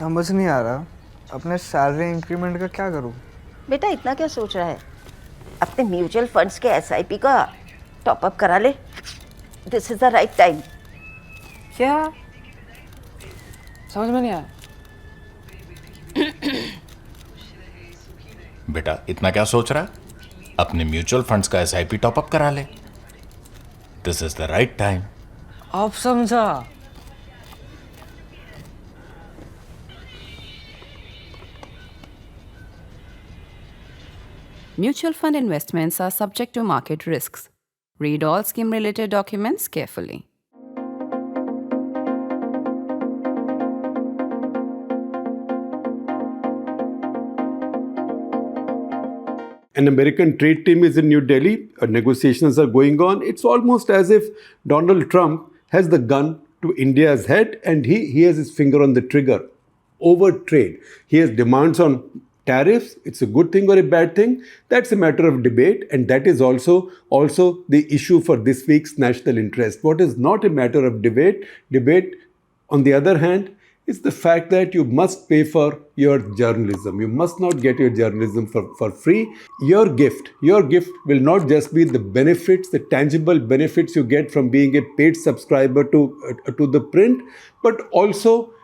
समझ नहीं आ रहा अपने सैलरी इंक्रीमेंट का क्या करूं। बेटा इतना क्या सोच रहा है? अपने म्यूचुअल फंड्स के एसआईपी का टॉपअप करा ले। This is the right time. क्या? समझ में नहीं आया। बेटा इतना क्या सोच रहा है? अपने म्यूचुअल फंड्स का एसआईपी टॉपअप करा ले। This is the right time. अब समझा। Mutual fund investments are subject to market risks. Read all scheme related documents carefully. An American trade team is in New Delhi. Negotiations are going on. It's almost as if Donald Trump has the gun to India's head and he has his finger on the trigger over trade. He has demands on tariffs. It's a good thing or a bad thing. That's a matter of debate, and that is also the issue for this week's national interest. What is not a matter of debate, on the other hand, is the fact that you must pay for your journalism. You must not get your journalism for free. Your gift will not just be the benefits, the tangible benefits you get from being a paid subscriber to ThePrint, but also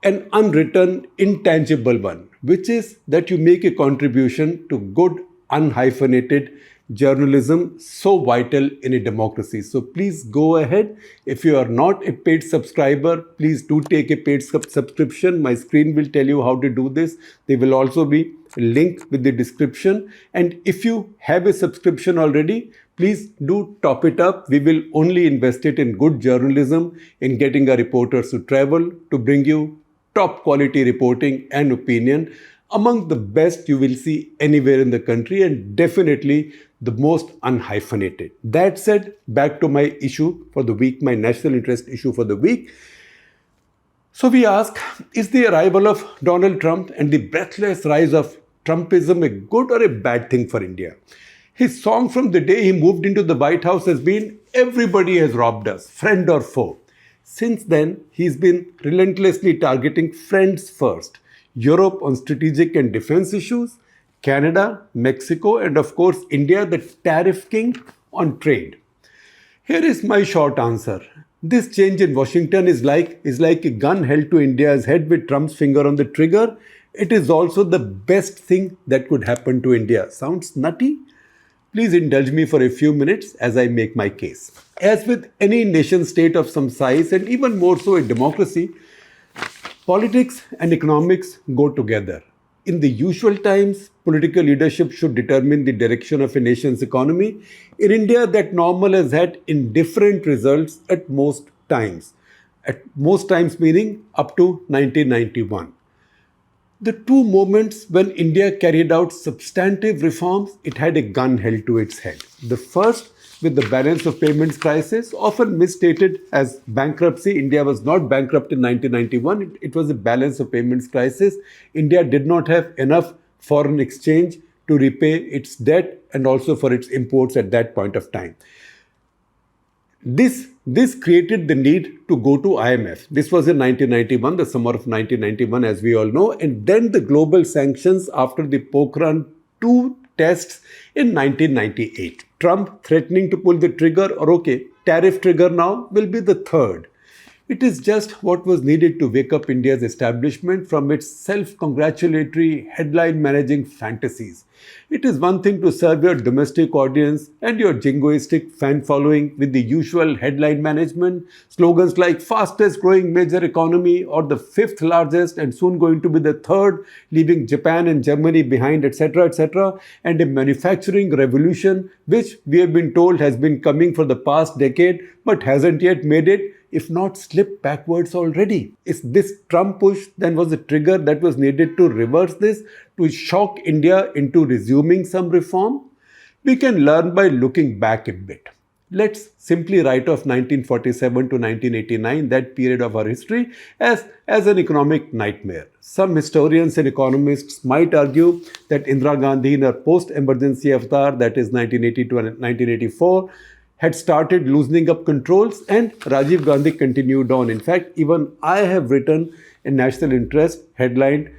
an unwritten, intangible one, which is that you make a contribution to good, unhyphenated journalism, so vital in a democracy. So please go ahead. If you are not a paid subscriber, please do take a paid subscription. My screen will tell you how to do this. There will also be a link with the description. And if you have a subscription already, please do top it up. We will only invest it in good journalism, in getting our reporters to travel, to bring you top quality reporting and opinion, among the best you will see anywhere in the country, and definitely the most unhyphenated. That said, back to my issue for the week, my national interest issue for the week. So we ask, is the arrival of Donald Trump and the breathless rise of Trumpism a good or a bad thing for India? His song from the day he moved into the White House has been, "Everybody has robbed us, friend or foe." Since then, he's been relentlessly targeting friends first. Europe on strategic and defense issues, Canada, Mexico, and of course India, the tariff king, on trade. Here is my short answer. This change in Washington is like a gun held to India's head with Trump's finger on the trigger. It is also the best thing that could happen to India. Sounds nutty? Please indulge me for a few minutes as I make my case. As with any nation state of some size, and even more so a democracy, politics and economics go together. In the usual times, political leadership should determine the direction of a nation's economy. In India, that normal has had indifferent results at most times. At most times meaning up to 1991. The two moments when India carried out substantive reforms, it had a gun held to its head. The first, with the balance of payments crisis, often misstated as bankruptcy. India was not bankrupt in 1991. It was a balance of payments crisis. India did not have enough foreign exchange to repay its debt and also for its imports at that point of time. This created the need to go to IMF. This was in 1991, the summer of 1991, as we all know. And then the global sanctions after the Pokhran 2 tests in 1998. Trump threatening to pull the trigger, or okay, tariff trigger now, will be the third. It is just what was needed to wake up India's establishment from its self-congratulatory, headline-managing fantasies. It is one thing to serve your domestic audience and your jingoistic fan following with the usual headline management, slogans like fastest growing major economy or the fifth largest and soon going to be the third, leaving Japan and Germany behind, etc., and a manufacturing revolution which we have been told has been coming for the past decade but hasn't yet made it, if not slipped backwards already. Is this Trump push then was the trigger that was needed to reverse this, to shock India into resuming some reform? We can learn by looking back a bit. Let's simply write off 1947 to 1989, that period of our history, as an economic nightmare. Some historians and economists might argue that Indira Gandhi in her post-emergency avatar, that is 1980 to 1984, had started loosening up controls, and Rajiv Gandhi continued on. In fact, even I have written a national interest headlined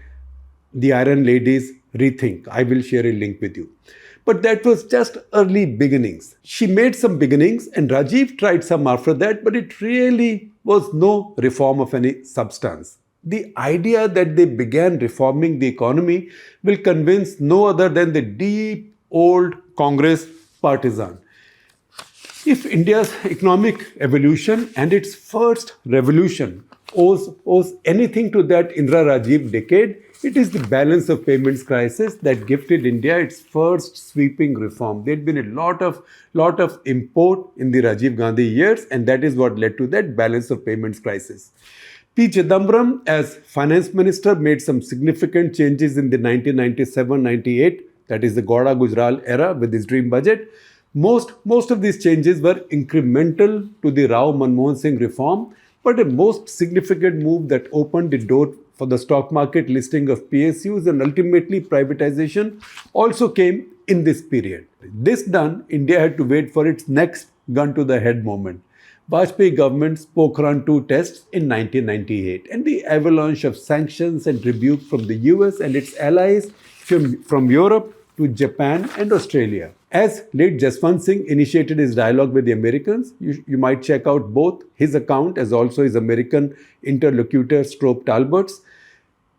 The Iron Lady's Rethink. I will share a link with you. But that was just early beginnings. She made some beginnings and Rajiv tried some after that, but it really was no reform of any substance. The idea that they began reforming the economy will convince no other than the deep old Congress partisan. If India's economic evolution and its first revolution owes anything to that Indira Rajiv decade, it is the balance of payments crisis that gifted India its first sweeping reform. There had been a lot of import in the Rajiv Gandhi years, and that is what led to that balance of payments crisis. P. Chidambaram, as finance minister, made some significant changes in the 1997-98, that is the Gauda Gujral era, with his dream budget. Most of these changes were incremental to the Rao Manmohan Singh reform, but a most significant move that opened the door for the stock market listing of PSUs and ultimately privatization also came in this period. This done, India had to wait for its next gun to the head moment. Vajpayee government's Pokhran 2 tests in 1998 and the avalanche of sanctions and rebuke from the US and its allies from Europe to Japan and Australia. As late Jaswant Singh initiated his dialogue with the Americans, you might check out both his account as also his American interlocutor Strobe Talbot's.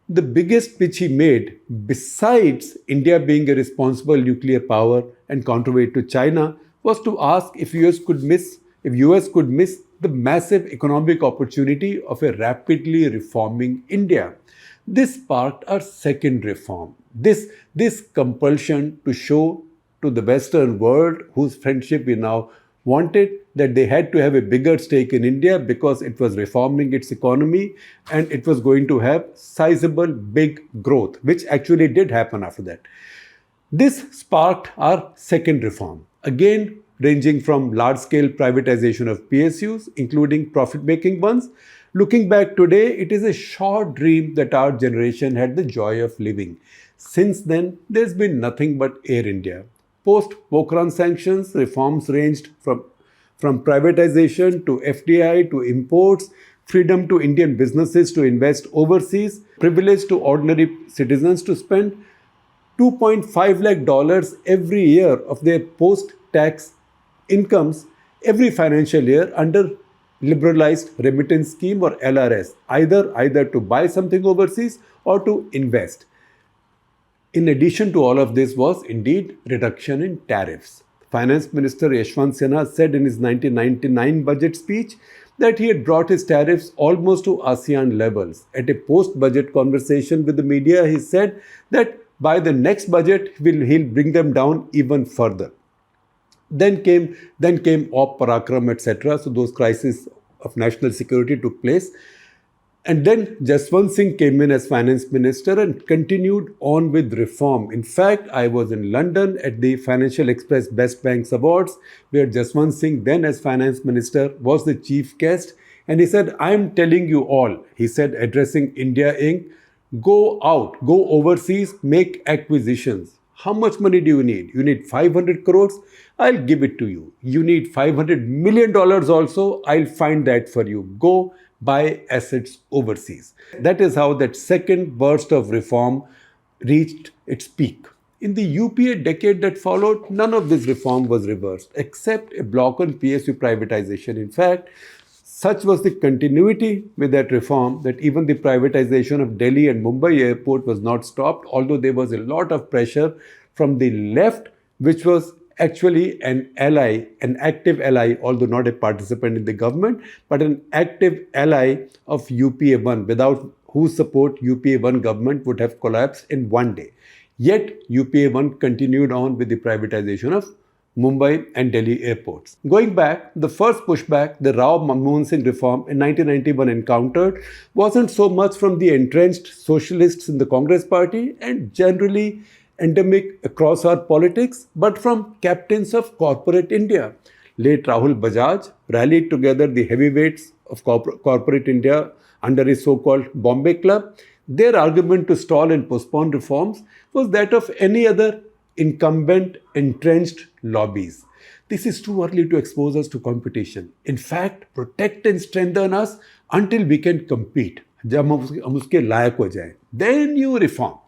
The biggest pitch he made, besides India being a responsible nuclear power and counterweight to China, was to ask if US could miss the massive economic opportunity of a rapidly reforming India. This sparked our second reform. This compulsion to show to the Western world, whose friendship we now wanted, that they had to have a bigger stake in India because it was reforming its economy and it was going to have sizable big growth, which actually did happen after that. This sparked our second reform, again ranging from large-scale privatization of PSUs, including profit-making ones. Looking back today, it is a short dream that our generation had the joy of living. Since then, there's been nothing but Air India. Post-Pokhran sanctions, reforms ranged from privatization to FDI to imports, freedom to Indian businesses to invest overseas, privilege to ordinary citizens to spend $2.5 lakh every year of their post-tax incomes every financial year under liberalized remittance scheme or LRS, either to buy something overseas or to invest. In addition to all of this was indeed reduction in tariffs. Finance Minister Yashwant Sinha said in his 1999 budget speech that he had brought his tariffs almost to ASEAN levels. At a post-budget conversation with the media, he said that by the next budget, he'll bring them down even further. Then came Op Parakram, etc. So those crises of national security took place. And then Jaswant Singh came in as finance minister and continued on with reform. In fact, I was in London at the Financial Express Best Banks Awards, where Jaswant Singh, then as finance minister, was the chief guest. And he said, "I'm telling you all," he said, addressing India Inc., "go out, go overseas, make acquisitions. How much money do you need? You need 500 crores? I'll give it to you. You need $500 million also? I'll find that for you. Go buy assets overseas." That is how that second burst of reform reached its peak. In the UPA decade that followed, none of this reform was reversed, except a block on PSU privatization. In fact, such was the continuity with that reform that even the privatization of Delhi and Mumbai airport was not stopped, although there was a lot of pressure from the left, which was actually an ally, an active ally, although not a participant in the government, but an active ally of UPA-1, without whose support UPA-1 government would have collapsed in one day. Yet, UPA-1 continued on with the privatization of Mumbai and Delhi airports. Going back, the first pushback the Rao Manmohan Singh reform in 1991 encountered wasn't so much from the entrenched socialists in the Congress party and generally endemic across our politics, but from captains of corporate India. Late Rahul Bajaj rallied together the heavyweights of corporate India under his so-called Bombay Club. Their argument to stall and postpone reforms was that of any other incumbent entrenched lobbies. This is too early to expose us to competition. In fact, protect and strengthen us until we can compete. जब हम उसके लायक हो जाएं, then you reform.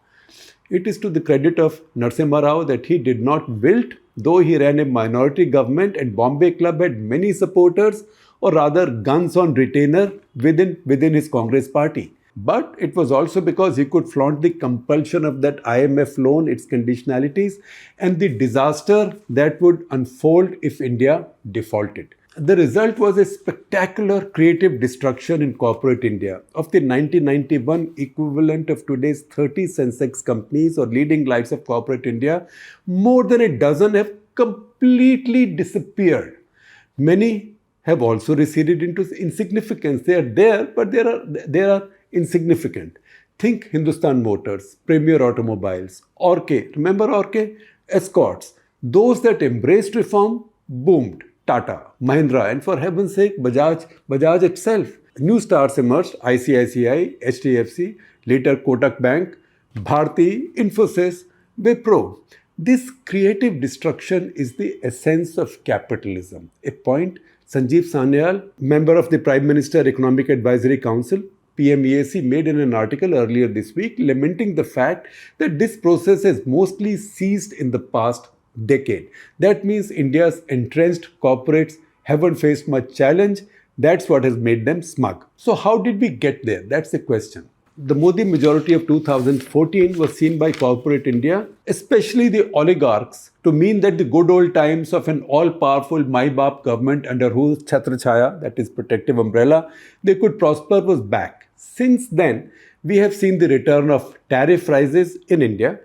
It is to the credit of Narasimha Rao that he did not wilt, though he ran a minority government and Bombay Club had many supporters, or rather guns on retainer within his Congress party. But it was also because he could flaunt the compulsion of that IMF loan, its conditionalities, and the disaster that would unfold if India defaulted. The result was a spectacular creative destruction in corporate India. Of the 1991 equivalent of today's 30 Sensex companies or leading lights of corporate India, more than a dozen have completely disappeared. Many have also receded into insignificance. They are there, but they are insignificant. Think Hindustan Motors, Premier Automobiles, Orke. Remember Orke? Escorts. Those that embraced reform boomed. Tata, Mahindra, and for heaven's sake, Bajaj itself. New stars emerged: ICICI, HDFC, later Kotak Bank, Bharti, Infosys, Wipro. This creative destruction is the essence of capitalism. A point Sanjeev Sanyal, member of the Prime Minister Economic Advisory Council, PMEAC, made in an article earlier this week, lamenting the fact that this process has mostly ceased in the past decade. That means India's entrenched corporates haven't faced much challenge. That's what has made them smug. So how did we get there? That's the question. The Modi majority of 2014 was seen by corporate India, especially the oligarchs, to mean that the good old times of an all-powerful Mai-Baap government under whose Chhatra Chhaya, that is protective umbrella, they could prosper was back. Since then, we have seen the return of tariff rises in India.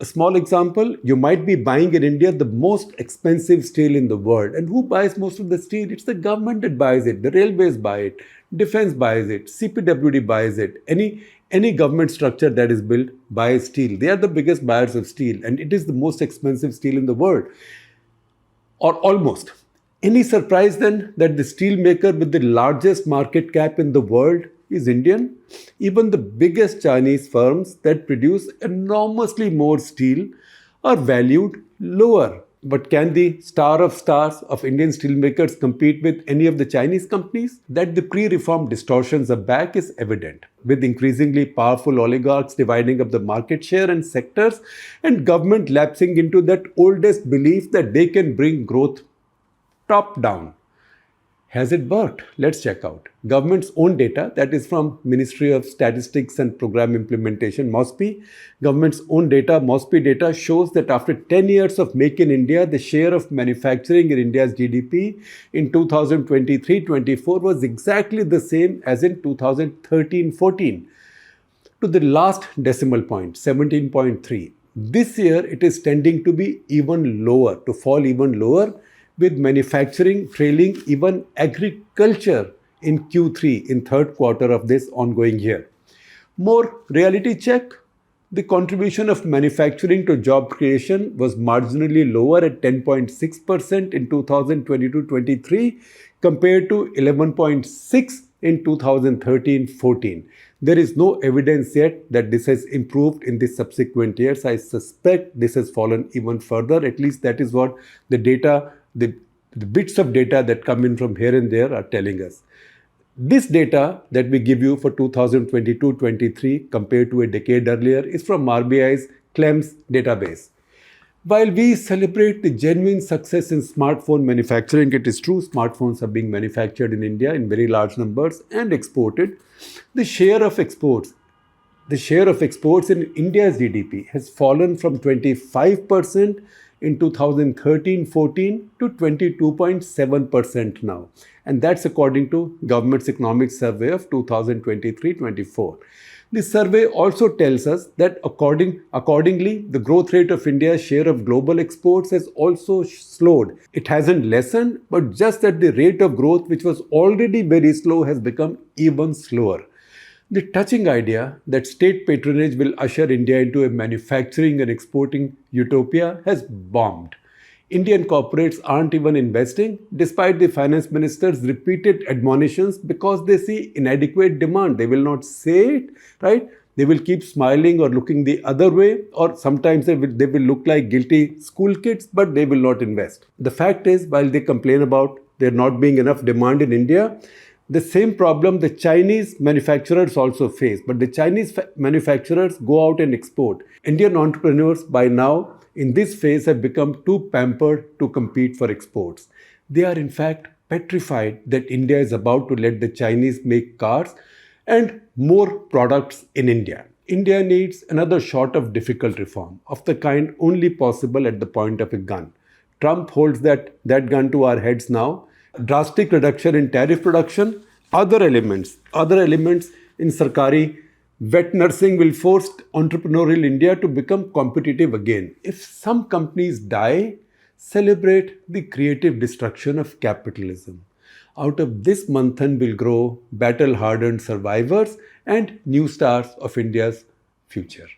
A small example, you might be buying in India the most expensive steel in the world. And who buys most of the steel? It's the government that buys it. The railways buy it. Defense buys it. CPWD buys it. Any government structure that is built buys steel. They are the biggest buyers of steel. And it is the most expensive steel in the world. Or almost. Any surprise then that the steel maker with the largest market cap in the world is Indian? Even the biggest Chinese firms that produce enormously more steel are valued lower. But can the star of stars of Indian steelmakers compete with any of the Chinese companies? That the pre-reform distortions are back is evident, with increasingly powerful oligarchs dividing up the market share and sectors, and government lapsing into that oldest belief that they can bring growth top down. Has it worked? Let's check out. Government's own data, that is from Ministry of Statistics and Program Implementation, MOSPI. Government's own data, MOSPI data, shows that after 10 years of Make in India, the share of manufacturing in India's GDP in 2023-24 was exactly the same as in 2013-14. To the last decimal point, 17.3. This year, it is tending to be even lower, to fall even lower, with manufacturing trailing even agriculture in Q3, in third quarter of this ongoing year. More reality check, the contribution of manufacturing to job creation was marginally lower at 10.6% in 2022-23 compared to 11.6% in 2013-14. There is no evidence yet that this has improved in the subsequent years. I suspect this has fallen even further. At least that is what the data, the bits of data that come in from here and there are telling us. This data that we give you for 2022-23 compared to a decade earlier is from RBI's CLEMS database. While we celebrate the genuine success in smartphone manufacturing, it is true smartphones are being manufactured in India in very large numbers and exported. The share of exports in India's GDP has fallen from 25% in 2013-14 to 22.7% now. And that's according to government's economic survey of 2023-24. The survey also tells us that accordingly, the growth rate of India's share of global exports has also slowed. It hasn't lessened, but just at the rate of growth, which was already very slow, has become even slower. The touching idea that state patronage will usher India into a manufacturing and exporting utopia has bombed. Indian corporates aren't even investing, despite the finance minister's repeated admonitions, because they see inadequate demand. They will not say it, right? They will keep smiling or looking the other way, or sometimes they will look like guilty school kids, but they will not invest. The fact is, while they complain about there not being enough demand in India, the same problem the Chinese manufacturers also face. But the Chinese manufacturers go out and export. Indian entrepreneurs by now in this phase have become too pampered to compete for exports. They are in fact petrified that India is about to let the Chinese make cars and more products in India. India needs another shot of difficult reform, of the kind only possible at the point of a gun. Trump holds that gun to our heads now. Drastic reduction in tariff production, other elements in Sarkari wet nursing will force entrepreneurial India to become competitive again. If some companies die, celebrate the creative destruction of capitalism. Out of this manthan will grow battle-hardened survivors and new stars of India's future.